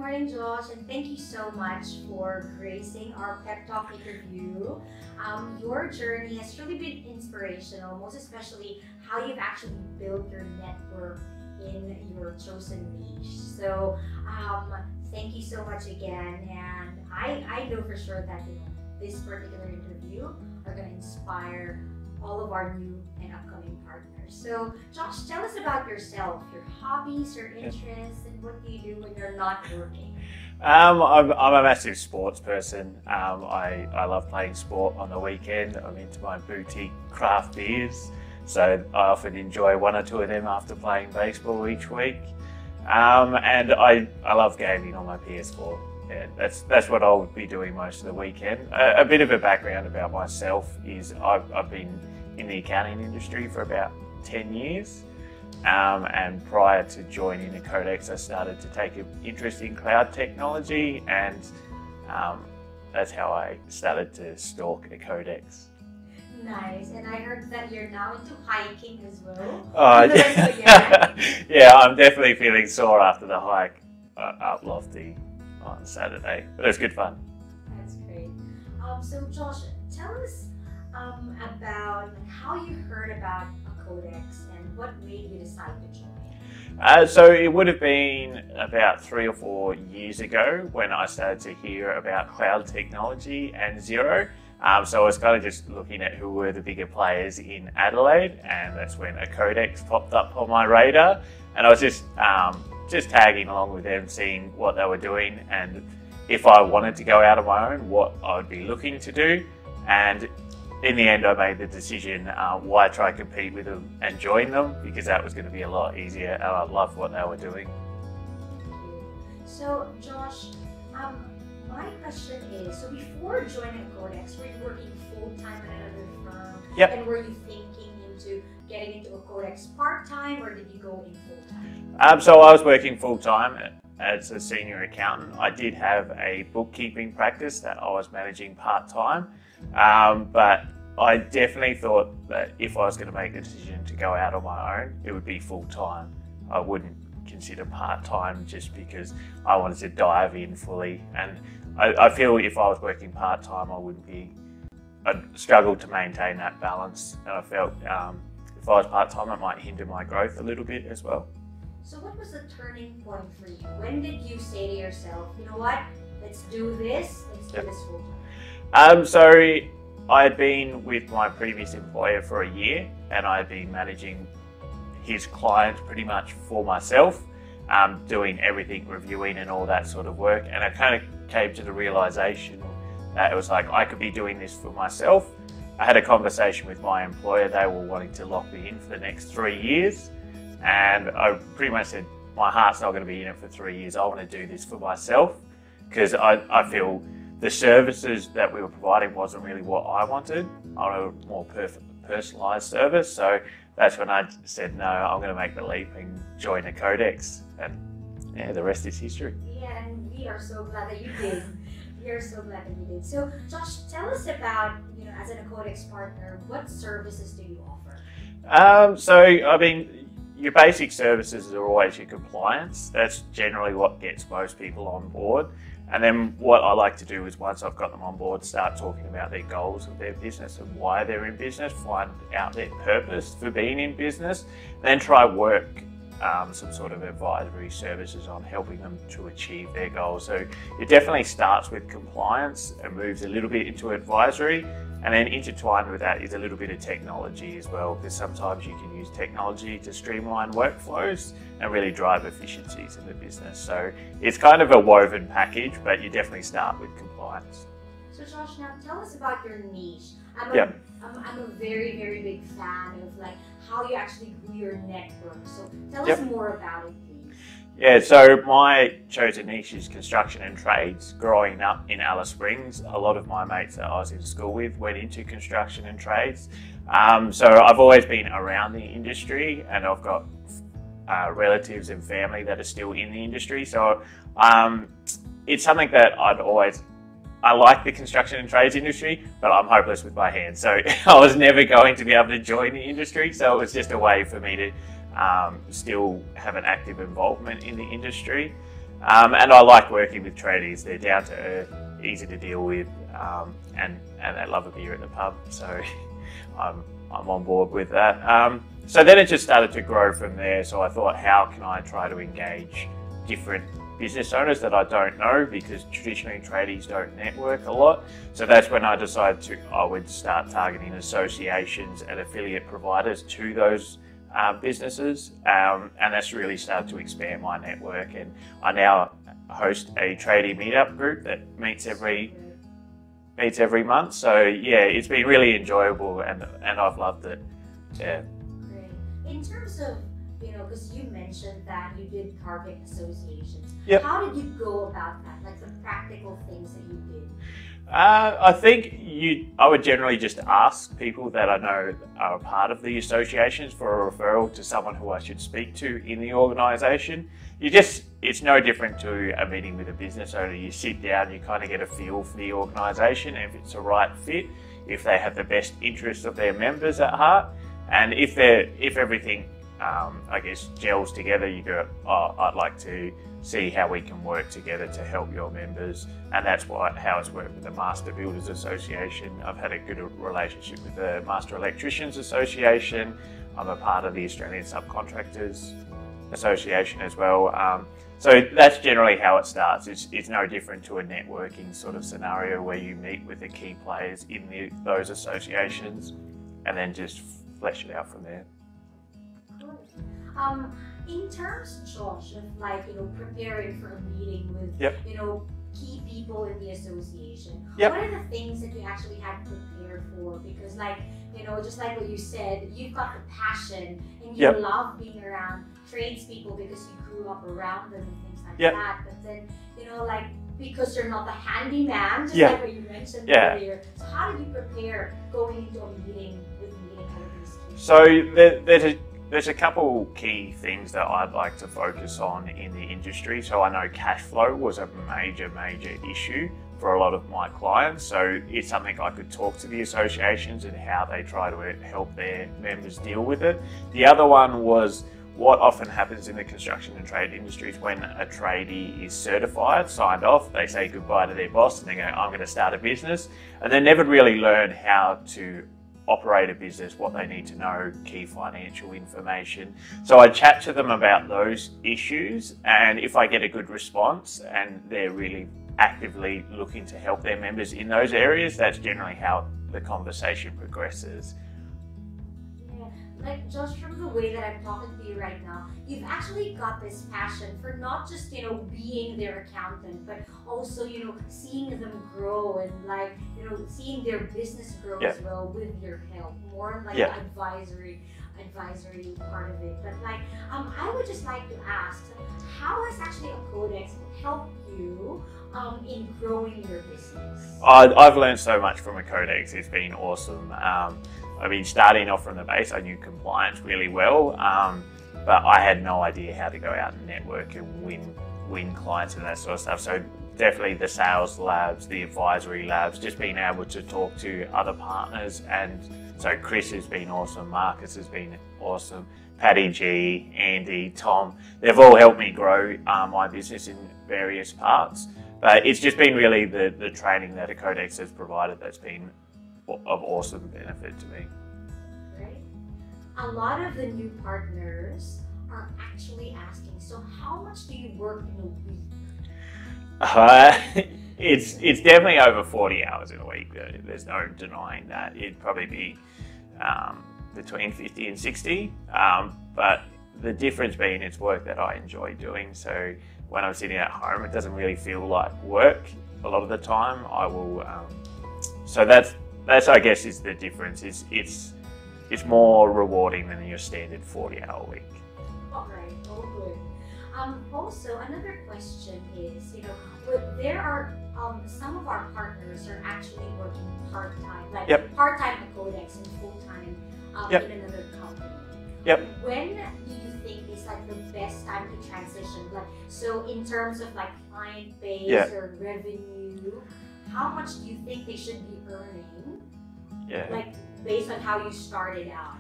morning, Josh, and thank you so much for gracing our Pep Talk interview. Your journey has truly been inspirational, most especially how you've actually built your network in your chosen niche. So, thank you so much again, and I know for sure that this particular interview are going to inspire all of our new and upcoming partners. So, Josh, tell us about yourself, your hobbies, your interests, and what do you do when you're not working? I'm a massive sports person. I love playing sport on the weekend. I'm into my boutique craft beers, so I often enjoy one or two of them after playing baseball each week. And I love gaming on my PS4. Yeah, that's what I'll be doing most of the weekend. A bit of a background about myself is I've been in the accounting industry for about 10 years. And prior to joining the Codex, I started to take an interest in cloud technology, and that's how I started to stalk the Codex. Nice, and I heard that you're now into hiking as well. Yeah, I'm definitely feeling sore after the hike up Lofty on Saturday, but it was good fun. That's great. So Josh, tell us about how you heard about a Codex and what made you decide to join. So it would have been about 3 or 4 years ago when I started to hear about cloud technology and Xero. So I was kind of just looking at who were the bigger players in Adelaide, and that's when a Codex popped up on my radar, and I was just tagging along with them, seeing what they were doing, and if I wanted to go out on my own, what I would be looking to do. And in the end, I made the decision, why try to compete with them and join them, because that was going to be a lot easier, and I loved what they were doing. So Josh, my question is, so before joining Codex, were you working full-time at another firm? Yep. And were you thinking into getting into a Codex part-time, or did you go in full-time? So I was working full-time as a senior accountant. I did have a bookkeeping practice that I was managing part-time, but I definitely thought that if I was going to make a decision to go out on my own, it would be full-time. I wouldn't consider part-time just because I wanted to dive in fully, and I feel if I was working part-time, I'd struggle to maintain that balance, and I felt if I was part-time, it might hinder my growth a little bit as well. So what was the turning point for you? When did you say to yourself, you know what, let's do this full time? So I had been with my previous employer for a year, and I had been managing his clients pretty much for myself, doing everything, reviewing and all that sort of work. And I kind of came to the realization that it was like I could be doing this for myself. I had a conversation with my employer. They were wanting to lock me in for the next 3 years. And I pretty much said, my heart's not going to be in it for 3 years. I want to do this for myself, because I feel the services that we were providing wasn't really what I wanted. I wanted a more personalised service. So that's when I said, no, I'm going to make the leap and join a Codex. And yeah, the rest is history. Yeah, and we are so glad that you did. We are so glad that you did. So Josh, tell us about, as a Codex partner, what services do you offer? So, I mean, your basic services are always your compliance. That's generally what gets most people on board. And then what I like to do is, once I've got them on board, start talking about their goals of their business and why they're in business, find out their purpose for being in business, then try work some sort of advisory services on helping them to achieve their goals. So it definitely starts with compliance and moves a little bit into advisory, and then intertwined with that is a little bit of technology as well, because sometimes you can use technology to streamline workflows and really drive efficiencies in the business. So it's kind of a woven package, but you definitely start with compliance. So Josh, now tell us about your niche. I'm a very, very big fan of how you actually grew your network. So tell us more about it, please. Yeah, so my chosen niche is construction and trades. Growing up in Alice Springs, a lot of my mates that I was in school with went into construction and trades. So I've always been around the industry, and I've got relatives and family that are still in the industry. So it's something that I like the construction and trades industry, but I'm hopeless with my hands. So I was never going to be able to join the industry. So it was just a way for me to still have an active involvement in the industry. And I like working with tradies. They're down to earth, easy to deal with, and they love a beer at the pub. So I'm on board with that. So then it just started to grow from there. So I thought, how can I try to engage different business owners that I don't know, because traditionally tradies don't network a lot. So that's when I decided I would start targeting associations and affiliate providers to those businesses, and that's really started to expand my network. And I now host a tradie meetup group that meets every month. So yeah, it's been really enjoyable, and I've loved it. Yeah. Great. In terms of, because you mentioned that you did target associations. Yep. How did you go about that? Like the practical things that you did? I think I would generally just ask people that I know are a part of the associations for a referral to someone who I should speak to in the organisation. It's no different to a meeting with a business owner. You sit down, you kind of get a feel for the organisation, and if it's a right fit, if they have the best interests of their members at heart, and if everything I guess gels together, you go, oh, I'd like to see how we can work together to help your members. And that's how it's worked with the Master Builders Association. I've had a good relationship with the Master Electricians Association. I'm a part of the Australian Subcontractors Association as well. So that's generally how it starts. It's no different to a networking sort of scenario where you meet with the key players in those associations and then just flesh it out from there. In terms, Josh, of preparing for a meeting with key people in the association, what are the things that you actually had prepared for? Because just like what you said, you've got the passion and you love being around tradespeople because you grew up around them and things like that. But then, because you're not the handyman, just like what you mentioned earlier. So how did you prepare going into a meeting with all of these people? So there's a couple key things that I'd like to focus on in the industry. So I know cash flow was a major issue for a lot of my clients. So it's something I could talk to the associations and how they try to help their members deal with it. The other one was what often happens in the construction and trade industries when a tradie is certified, signed off, they say goodbye to their boss and they go, I'm going to start a business. And they never really learn how to operate a business, what they need to know, key financial information. So I chat to them about those issues, and if I get a good response and they're really actively looking to help their members in those areas, that's generally how the conversation progresses. Like, Josh, from the way that I'm talking to you right now, you've actually got this passion for not just, being their accountant, but also, seeing them grow and seeing their business grow as well with your help, more like the advisory part of it. But I would just like to ask, how has actually a Codex helped you in growing your business? I've learned so much from a Codex. It's been awesome. Starting off from the base, I knew compliance really well, but I had no idea how to go out and network and win clients and that sort of stuff. So definitely the sales labs, the advisory labs, just being able to talk to other partners. And so Chris has been awesome, Marcus has been awesome, Patty G, Andy, Tom, they've all helped me grow my business in various parts. But it's just been really the training that a Codex has provided that's been of awesome benefit to me. Right. A lot of the new partners are actually asking, so how much do you work in a week? It's definitely over 40 hours in a week. There's no denying that. It'd probably be between 50 and 60. But the difference being it's work that I enjoy doing. So when I'm sitting at home, it doesn't really feel like work a lot of the time. I will. So that's I guess is the difference. It's more rewarding than your standard 40-hour week. All right, all good. Also, another question is, there are some of our partners are actually working part-time, part-time at Codex and full-time in another company. When do you think is the best time to transition? So in terms of client base or revenue, how much do you think they should be earning? Based on how you started out,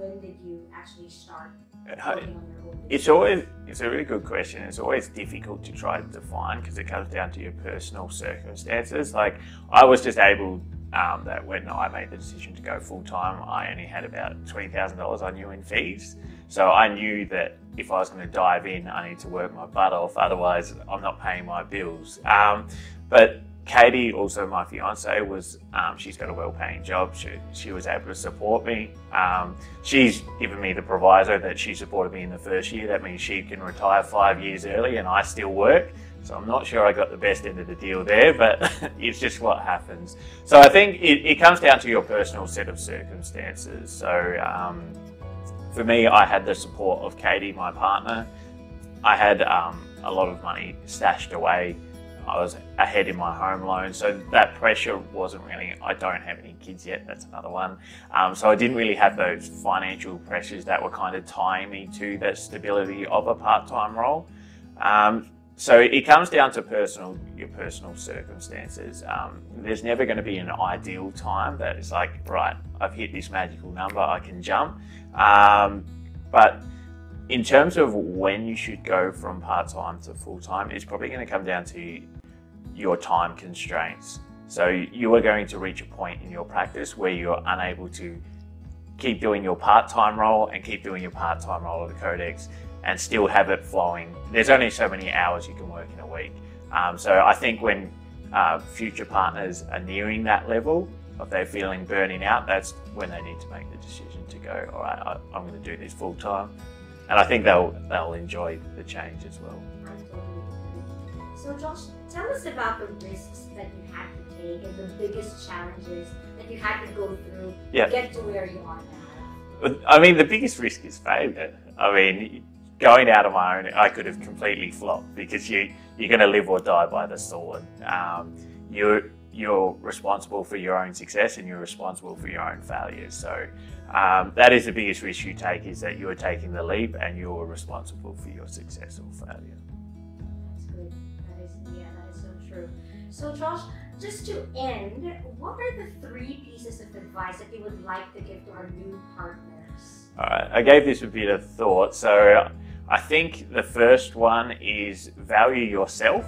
when did you actually start Uh, working on your own It's a really good question. It's always difficult to try to define because it comes down to your personal circumstances. Like I was just able that when I made the decision to go full time, I only had about $20,000 I knew in fees. So I knew that if I was going to dive in, I need to work my butt off. Otherwise, I'm not paying my bills. But Katie, also my fiance, was she's got a well-paying job. She was able to support me. She's given me the proviso that she supported me in the first year. That means she can retire 5 years early and I still work. So I'm not sure I got the best end of the deal there, but it's just what happens. So I think it comes down to your personal set of circumstances. So for me, I had the support of Katie, my partner. I had a lot of money stashed away. I was ahead in my home loan, so that pressure wasn't really, I don't have any kids yet, that's another one. So I didn't really have those financial pressures that were kind of tying me to that stability of a part-time role. So it comes down to your personal circumstances. There's never going to be an ideal time that is like, right, I've hit this magical number, I can jump. But in terms of when you should go from part-time to full-time, it's probably going to come down to your time constraints. So you are going to reach a point in your practice where you're unable to keep doing your part-time role and keep doing your part-time role of the Codex and still have it flowing. There's only so many hours you can work in a week. So I think when future partners are nearing that level of they feeling burning out, that's when they need to make the decision to go, all right, I'm going to do this full-time. And I think they'll enjoy the change as well. So Josh, tell us about the risks that you had to take and the biggest challenges that you had to go through to get to where you are now. I mean, the biggest risk is failure. I mean, going out on my own, I could have completely flopped because you're going to live or die by the sword. You're responsible for your own success and you're responsible for your own failures. So that is the biggest risk you take, is that you're taking the leap and you're responsible for your success or failure. That's good. That is so true. So Josh, just to end, what are the 3 pieces of advice that you would like to give to our new partners? All right, I gave this a bit of thought. So I think the first one is value yourself.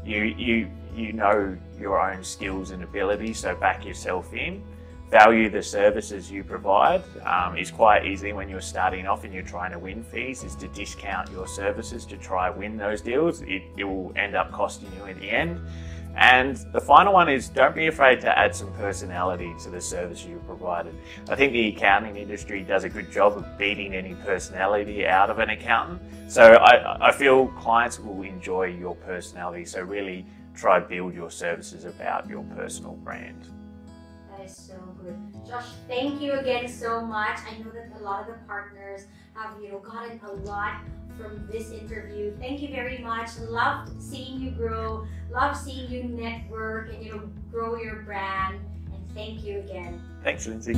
You know your own skills and abilities, so back yourself in. Value the services you provide. It's quite easy when you're starting off and you're trying to win fees is to discount your services to try win those deals. It will end up costing you in the end. And the final one is don't be afraid to add some personality to the service you provided. I think the accounting industry does a good job of beating any personality out of an accountant. So I feel clients will enjoy your personality. So really try build your services about your personal brand. That is so good. Josh, thank you again so much. I know that a lot of the partners have gotten a lot from this interview. Thank you very much. Loved seeing you grow. Love seeing you network and grow your brand. And thank you again. Thanks, Lindsay.